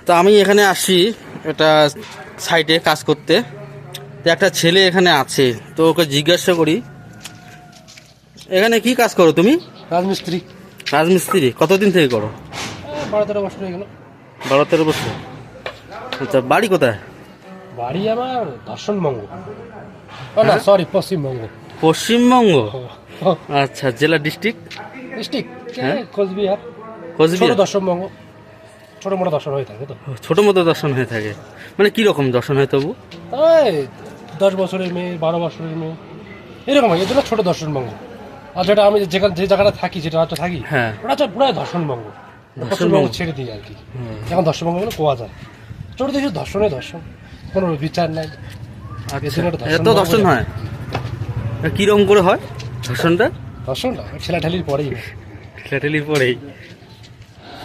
তো আমি এখানে আসি এটা সাইটে কাজ করতে, তো একটা ছেলে এখানে আছে, তো ওকে জিজ্ঞাসা করি এখানে কি কাজ করো তুমি? রাজমিস্ত্রি। রাজমিস্ত্রি কতদিন থেকে করো? 12-13 বছর হয়ে গেল। 12-13 বছর। আচ্ছা, বাড়ি কোথায়? বাড়ি আমার দর্শনবঙ্গ, না সরি পশ্চিমবঙ্গ। পশ্চিমবঙ্গ। আচ্ছা, জেলা ডিস্ট্রিক্ট? ডিস্ট্রিক্ট হ্যাঁ। কোচবিহার। কোচবিহার। ছোট দর্শনবঙ্গ, ছোট মোটো দর্শন হয়ে থাকে। তো ছোট মতো দর্শন হয়ে থাকে, মানে কি রকম দর্শন হয় তবু? ওই 10 বছরের মেয়ে, 12 বছরের মেয়ে, এরকম হয়। এর জন্য ছোট দর্শনবঙ্গ। আর যেটা আমি যেখানে যে জায়গাটা থাকি, যেটা রাজ্যে থাকি, হ্যাঁ। ওটা হচ্ছে পুরো দর্শনবঙ্গ। পশ্চিমবঙ্গ ছেড়ে দিই আর কি, এখন দর্শনবঙ্গগুলো কোয়া যায়। ছোট দেশের দর্শনে দর্শন, কোনো বিচার নাই। আচ্ছা, এত দর্শন হয়? কিরকম করে হয় দর্শনটা? দর্শনটা ঠেলাঠেলির পরেই হয়। ঠেলাঠেলির পরেই।